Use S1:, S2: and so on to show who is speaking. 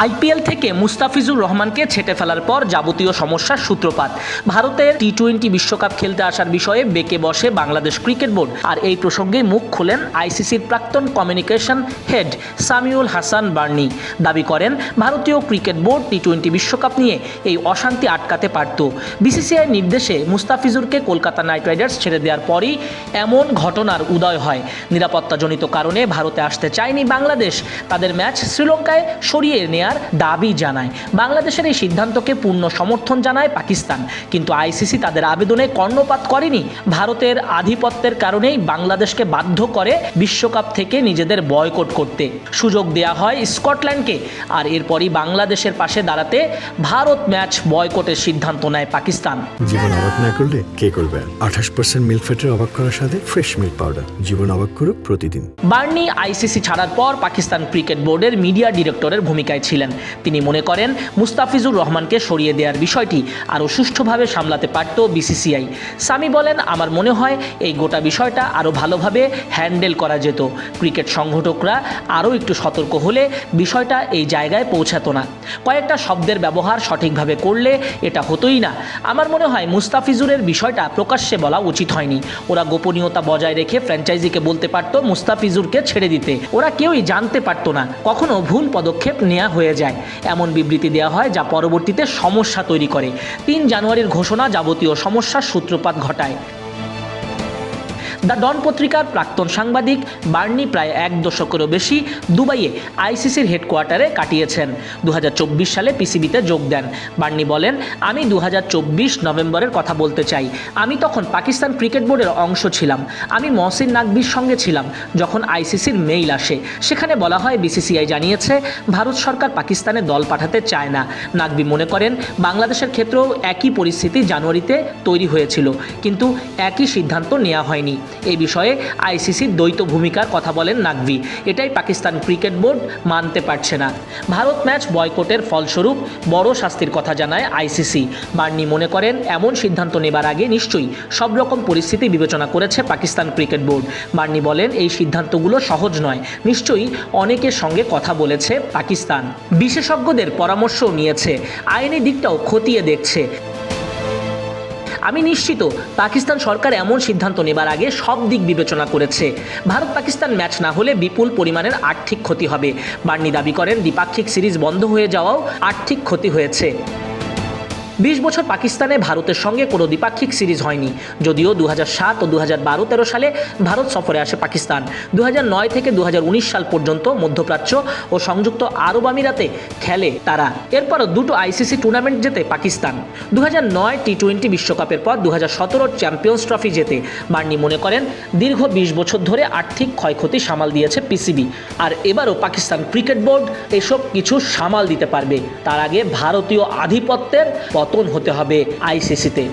S1: IPL থেকে মুস্তাফিজুর রহমানকে ছেঁটে ফেলার পর যাবতীয় সমস্যার সূত্রপাত। ভারতের টি-20 বিশ্বকাপ খেলতে আসার বিষয়ে বেঁকে বসে বাংলাদেশ ক্রিকেট বোর্ড। আর এই প্রসঙ্গে মুখ খোলেন আইসিসির প্রাক্তন কমিউনিকেশন হেড সামিউল হাসান বার্নি। দাবি করেন ভারতীয় ক্রিকেট বোর্ড টি-20 বিশ্বকাপ নিয়ে এই অশান্তি আটকাতে পারত। বিসিসিআই নির্দেশে মুস্তাফিজুরকে কলকাতা নাইট রাইডার্স ছেড়ে দেওয়ার পরই এমন ঘটনার উদয় হয়। নিরাপত্তাজনিত কারণে ভারতে আসতে চায়নি বাংলাদেশ, তাদের ম্যাচ শ্রীলঙ্কায় সরিয়ে নেওয়ার দাবি জানায়। বাংলাদেশের এই সিদ্ধান্তকে পূর্ণ সমর্থন জানায় পাকিস্তান, কিন্তু আইসিসি তাদের আবেদনে কর্ণপাত করেনি। ভারতের আধিপত্যের কারণেই বাংলাদেশকে বাধ্য করে বিশ্বকাপ থেকে নিজেদের বয়কট করতে। সুযোগ দেয়া হয় স্কটল্যান্ডকে, আর এরপরই বাংলাদেশের পাশে দাঁড়াতে ভারত ম্যাচ বয়কটের সিদ্ধান্ত নেয় পাকিস্তান।
S2: জীবন অবাক না করলে কে করবে? 28% মিল্ক ফ্যাটের অবাক করার সাথে ফ্রেশ মিল্ক পাউডার। জীবন অবাক করুক প্রতিদিন।
S1: বার্নি আইসিসি ছাড়ার পর পাকিস্তান ক্রিকেট বোর্ডের মিডিয়া ডিরেক্টরের ভূমিকায় ছিলেন। তিনি মনে করেন মুস্তাফিজুর রহমানকে সরিয়ে দেওয়ার বিষয়টি আরও সুষ্ঠুভাবে সামলাতে পারত বিসিসিআই। সামি বলেন, আমার মনে হয় এই গোটা বিষয়টা আরও ভালোভাবে হ্যান্ডেল করা যেত। ক্রিকেট সংগঠকরা আরও একটু সতর্ক হলে বিষয়টা এই জায়গায় পৌঁছাতো না। কয়েকটা শব্দের ব্যবহার সঠিকভাবে করলে এটা হতোই না। আমার মনে হয় মুস্তাফিজুরের বিষয়টা প্রকাশ্যে বলা উচিত হয়নি। ওরা গোপনীয়তা বজায় রেখে ফ্র্যাঞ্চাইজিকে বলতে পারত মুস্তাফিজুরকে ছেড়ে দিতে। ওরা কেউই জানতে পারত না। কখনো ভুল পদক্ষেপ নেওয়া হয়ে যায়, এমন বিবৃতি দেওয়া হয় যা পরবর্তীতে সমস্যা তৈরি করে। 3 জানুয়ারির ঘোষণা যাবতীয় সমস্যার সূত্রপাত ঘটায়। দ্য ডন পত্রিকার প্রাক্তন সাংবাদিক বার্নি প্রায় 1 দশকেরও বেশি দুবাইয়ে আইসিসির হেডকোয়ার্টারে কাটিয়েছেন। 2024 সালে পিসিবিতে যোগ দেন। বার্নি বলেন, আমি 2024 নভেম্বরের কথা বলতে চাই। আমি তখন পাকিস্তান ক্রিকেট বোর্ডের অংশ ছিলাম। আমি মহসিন নাকভির সঙ্গে ছিলাম যখন আইসিসির মেইল আসে। সেখানে বলা হয় বিসিসিআই জানিয়েছে ভারত সরকার পাকিস্তানে দল পাঠাতে চায় না। নাকভি মনে করেন বাংলাদেশের ক্ষেত্রেও একই পরিস্থিতি জানুয়ারিতে তৈরি হয়েছিল, কিন্তু একই সিদ্ধান্ত নেওয়া হয়নি। এই বিষয়ে আইসিসির দ্বৈত ভূমিকার কথা বলেন নাকভি। এটাই পাকিস্তান ক্রিকেট বোর্ড মানতে পারছে না। ভারত ম্যাচ বয়কটের ফলস্বরূপ বড় শাস্তির কথা জানায় আইসিসি। বার্নি মনে করেন এমন সিদ্ধান্ত নেবার আগে নিশ্চয়ই সব রকম পরিস্থিতি বিবেচনা করেছে পাকিস্তান ক্রিকেট বোর্ড। বার্নি বলেন এই সিদ্ধান্তগুলো সহজ নয়, নিশ্চয়ই অনেকের সঙ্গে কথা বলেছে পাকিস্তান। বিশেষজ্ঞদের পরামর্শও নিয়েছে, আইনি দিকটাও খতিয়ে দেখছে। আমি নিশ্চিত পাকিস্তান সরকার এমন সিদ্ধান্ত নেবার আগে সব দিক বিবেচনা করেছে। ভারত পাকিস্তান ম্যাচ না হলে বিপুল পরিমাণের আর্থিক ক্ষতি হবে। বার্নি দাবি করেন দ্বিপাক্ষিক সিরিজ বন্ধ হয়ে যাওয়াও আর্থিক ক্ষতি হয়েছে। 20 বছর পাকিস্তানে ভারতের সঙ্গে কোনো দ্বিপাক্ষিক সিরিজ হয়নি, যদিও 2007 ও 2012-13 সালে ভারত সফরে আসে পাকিস্তান। 2009 থেকে 2019 সাল পর্যন্ত মধ্যপ্রাচ্য ও সংযুক্ত আরব আমিরাতে খেলে তারা। এরপরও 2টো আইসিসি টুর্নামেন্ট জেতে পাকিস্তান। 2009 টি-20 বিশ্বকাপের পর 2017 চ্যাম্পিয়ন্স ট্রফি জেতে। বার্নি মনে করেন দীর্ঘ 20 বছর ধরে আর্থিক ক্ষয়ক্ষতি সামাল দিয়েছে পিসিবি, আর এবারও পাকিস্তান ক্রিকেট বোর্ড এসব কিছু সামাল দিতে পারবে। তার আগে ভারতীয় আধিপত্যের পতন হতে হবে আইসিসিতে।